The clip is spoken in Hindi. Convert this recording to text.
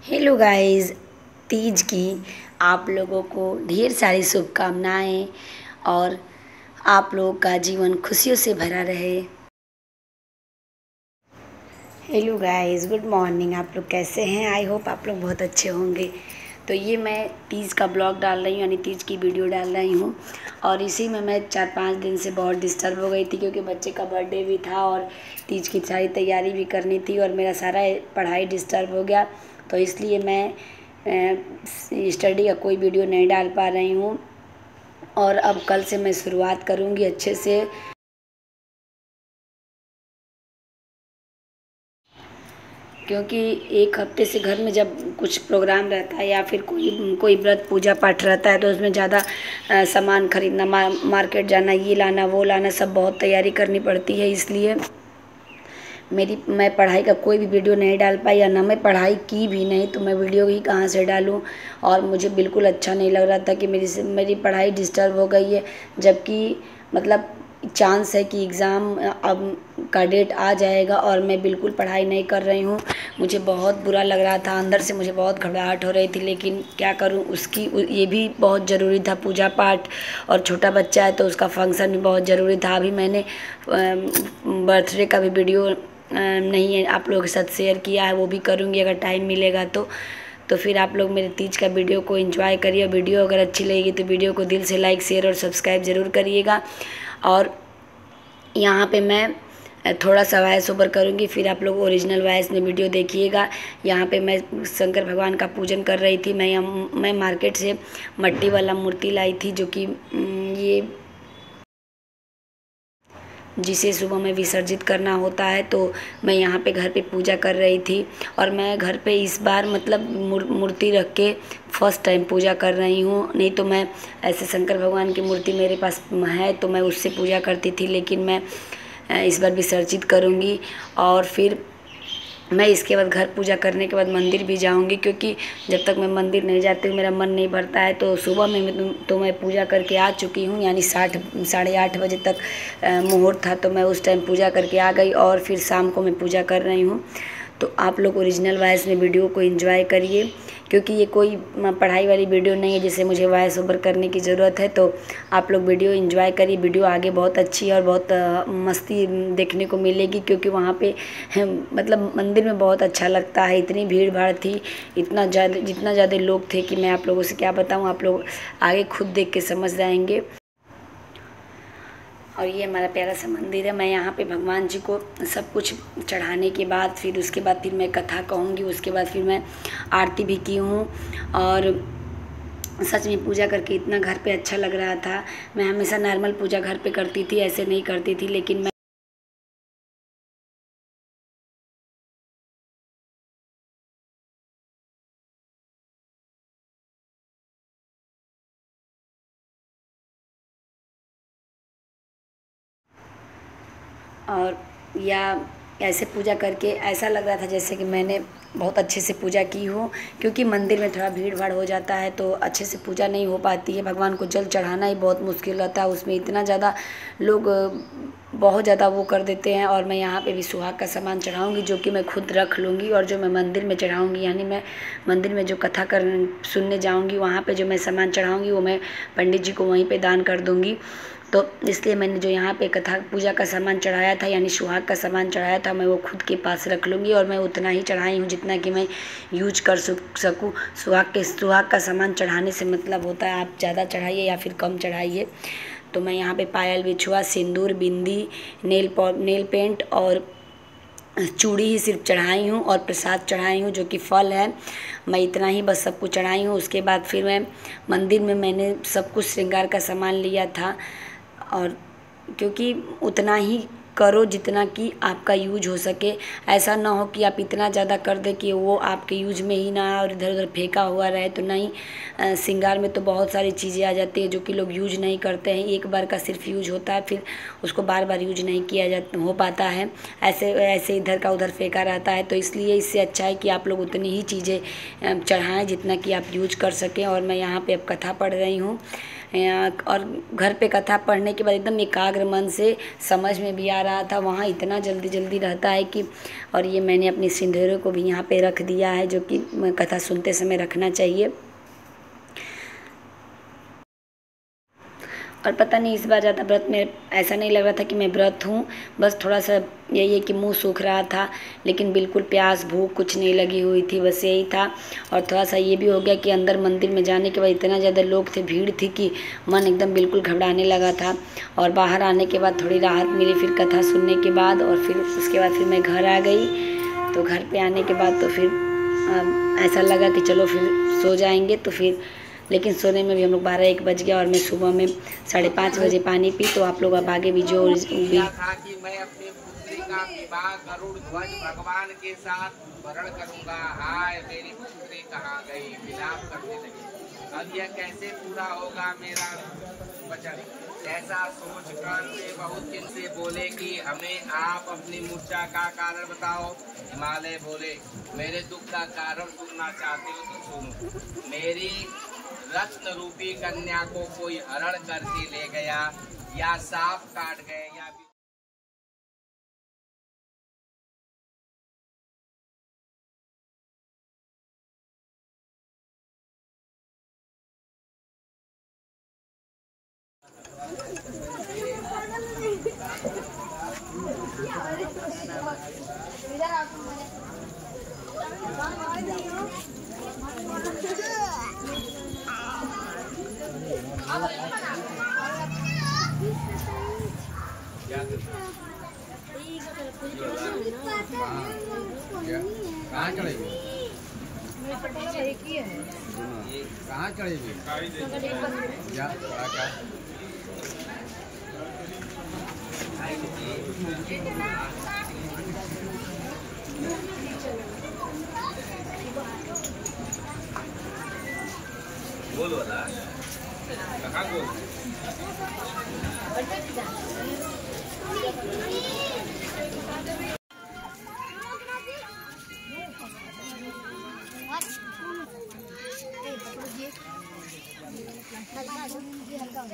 हेलो गाइस, तीज की आप लोगों को ढेर सारी शुभकामनाएं और आप लोगों का जीवन खुशियों से भरा रहे। Hello guys, good morning. आप लोग कैसे हैं? आई होप आप लोग बहुत अच्छे होंगे। तो ये मैं तीज का ब्लॉग डाल रही हूँ, यानी तीज की वीडियो डाल रही हूँ। और इसी में मैं 4-5 दिन से बहुत डिस्टर्ब हो गई थी, क्योंकि बच्चे का बर्थडे भी था और तीज की सारी तैयारी भी करनी थी और मेरा सारा पढ़ाई डिस्टर्ब हो गया। तो इसलिए मैं स्टडी का कोई वीडियो नहीं डाल पा रही हूँ। और अब कल से मैं शुरुआत करूँगी अच्छे से। क्योंकि एक हफ्ते से घर में जब कुछ प्रोग्राम रहता है या फिर कोई व्रत पूजा पाठ रहता है, तो उसमें ज़्यादा सामान खरीदना, मार्केट जाना, ये लाना वो लाना, सब बहुत तैयारी करनी पड़ती है। इसलिए मैं पढ़ाई का कोई भी वीडियो नहीं डाल पाई, या ना मैं पढ़ाई की भी नहीं, तो मैं वीडियो ही कहाँ से डालूँ। और मुझे बिल्कुल अच्छा नहीं लग रहा था कि मेरी पढ़ाई डिस्टर्ब हो गई है, जबकि मतलब चांस है कि एग्ज़ाम अब का डेट आ जाएगा और मैं बिल्कुल पढ़ाई नहीं कर रही हूँ। मुझे बहुत बुरा लग रहा था, अंदर से मुझे बहुत घबराहट हो रही थी, लेकिन क्या करूँ, ये भी बहुत ज़रूरी था, पूजा पाठ, और छोटा बच्चा है तो उसका फंक्शन भी बहुत ज़रूरी था। अभी मैंने बर्थडे का भी वीडियो नहीं है आप लोगों के साथ शेयर किया है, वो भी करूँगी अगर टाइम मिलेगा तो फिर आप लोग मेरे तीज का वीडियो को एंजॉय करिए। वीडियो अगर अच्छी लगेगी तो वीडियो को दिल से लाइक, शेयर और सब्सक्राइब ज़रूर करिएगा। और यहाँ पे मैं थोड़ा सा वॉइस ओवर करूँगी, फिर आप लोग ओरिजिनल वॉइस में वीडियो देखिएगा। यहाँ पे मैं शंकर भगवान का पूजन कर रही थी। मैं मार्केट से मट्टी वाला मूर्ति लाई थी, जो कि ये जिसे सुबह में विसर्जित करना होता है। तो मैं यहाँ पे घर पे पूजा कर रही थी, और मैं घर पे इस बार मतलब मूर्ति रख के फर्स्ट टाइम पूजा कर रही हूँ। नहीं तो मैं ऐसे शंकर भगवान की मूर्ति मेरे पास है तो मैं उससे पूजा करती थी, लेकिन मैं इस बार विसर्जित करूँगी। और फिर मैं इसके बाद घर पूजा करने के बाद मंदिर भी जाऊंगी, क्योंकि जब तक मैं मंदिर नहीं जाती हूँ मेरा मन नहीं भरता है। तो सुबह में तो मैं पूजा करके आ चुकी हूँ, यानी 8:30 बजे तक मुहूर्त था, तो मैं उस टाइम पूजा करके आ गई। और फिर शाम को मैं पूजा कर रही हूँ। तो आप लोग ओरिजिनल वॉइस में वीडियो को एंजॉय करिए, क्योंकि ये कोई पढ़ाई वाली वीडियो नहीं है जिसे मुझे वॉइस ओवर करने की ज़रूरत है। तो आप लोग वीडियो एंजॉय करिए। वीडियो आगे बहुत अच्छी है और बहुत मस्ती देखने को मिलेगी, क्योंकि वहाँ पे मतलब मंदिर में बहुत अच्छा लगता है। इतनी भीड़ भाड़ थी, जितना ज़्यादा लोग थे कि मैं आप लोगों से क्या बताऊँ, आप लोग आगे खुद देख के समझ जाएंगे। और ये हमारा प्यारा सा मंदिर है। मैं यहाँ पे भगवान जी को सब कुछ चढ़ाने के बाद उसके बाद मैं कथा कहूँगी। उसके बाद फिर मैं आरती भी की हूँ। और सच में पूजा करके इतना घर पे अच्छा लग रहा था। मैं हमेशा नॉर्मल पूजा घर पे करती थी, ऐसे नहीं करती थी, लेकिन मैं और या ऐसे पूजा करके ऐसा लग रहा था जैसे कि मैंने बहुत अच्छे से पूजा की हो, क्योंकि मंदिर में थोड़ा भीड़ भाड़ हो जाता है तो अच्छे से पूजा नहीं हो पाती है। भगवान को जल चढ़ाना ही बहुत मुश्किल रहता है, उसमें इतना ज़्यादा लोग बहुत ज़्यादा वो कर देते हैं। और मैं यहाँ पे भी सुहाग का सामान चढ़ाऊँगी, जो कि मैं खुद रख लूँगी, और जो मैं मंदिर में चढ़ाऊँगी, यानी मैं मंदिर में जो कथा सुनने जाऊँगी, वहाँ पे जो मैं सामान चढ़ाऊँगी वो मैं पंडित जी को वहीं पे दान कर दूँगी। तो इसलिए मैंने जो यहाँ पे कथा पूजा का सामान चढ़ाया था, यानी सुहाग का सामान चढ़ाया था, मैं वो खुद के पास रख लूँगी। और मैं उतना ही चढ़ाई हूँ जितना कि मैं यूज कर सकूँ। सुहाग का सामान चढ़ाने से मतलब होता है आप ज़्यादा चढ़ाइए या फिर कम चढ़ाइए। तो मैं यहाँ पे पायल, बिछुआ, सिंदूर, बिंदी, नेल पेंट और चूड़ी ही सिर्फ चढ़ाई हूँ और प्रसाद चढ़ाई हूँ जो कि फल है। मैं इतना ही बस सब कुछ चढ़ाई हूँ। उसके बाद फिर मैं मंदिर में मैंने सब कुछ श्रृंगार का सामान लिया था। और क्योंकि उतना ही करो जितना कि आपका यूज हो सके। ऐसा ना हो कि आप इतना ज़्यादा कर दें कि वो आपके यूज में ही ना आए और इधर उधर फेंका हुआ रहे, तो नहीं। श्रृंगार में तो बहुत सारी चीज़ें आ जाती है जो कि लोग यूज नहीं करते हैं। एक बार का सिर्फ यूज होता है, फिर उसको बार बार यूज नहीं किया जा हो पाता है। ऐसे ऐसे इधर का उधर फेंका रहता है। तो इसलिए इससे अच्छा है कि आप लोग उतनी ही चीज़ें चढ़ाएँ जितना कि आप यूज कर सकें। और मैं यहाँ पे अब कथा पढ़ रही हूँ। और घर पे कथा पढ़ने के बाद एकदम एकाग्र मन से समझ में भी आ रहा था। वहाँ इतना जल्दी जल्दी रहता है कि, और ये मैंने अपनी सिंदूरों को भी यहाँ पे रख दिया है जो कि कथा सुनते समय रखना चाहिए। और पता नहीं इस बार ज़्यादा व्रत में ऐसा नहीं लग रहा था कि मैं व्रत हूँ। बस थोड़ा सा यही है कि मुंह सूख रहा था, लेकिन बिल्कुल प्यास भूख कुछ नहीं लगी हुई थी, बस यही था। और थोड़ा सा ये भी हो गया कि अंदर मंदिर में जाने के बाद इतना ज़्यादा लोग थे, भीड़ थी कि मन एकदम बिल्कुल घबराने लगा था। और बाहर आने के बाद थोड़ी राहत मिली फिर कथा सुनने के बाद। और फिर उसके बाद फिर मैं घर आ गई। तो घर पर आने के बाद तो फिर ऐसा लगा कि चलो फिर सो जाएंगे। तो फिर लेकिन सोने में भी हम लोग 12-1 बज गया। और मैं सुबह में 5:30 बजे पानी पी। तो आप लोग अब आगे भी जो भी था कि मैं अपनी पुत्री का विवाह गरुड़ ध्वज भगवान के साथ वर्ण करूंगा। हाय मेरी पुत्री कहाँ गई, विलाप करने लगी। अब यह कैसे पूरा होगा मेरा वचन। ऐसा सोचकर वे बहुत दिन से बोले कि हमें आप अपनी मूर्छा का कारण बताओ। हिमालय बोले, मेरे दुख का कारण सुनना चाहते हो तो सुनो। मेरी रत्न रूपी कन्या को कोई हरण करके ले गया, या सांप काट गए, या कहाँ चढ़ेगी? कहाँ चढ़ेगी? बोल वाला कहाँ बोल हल्का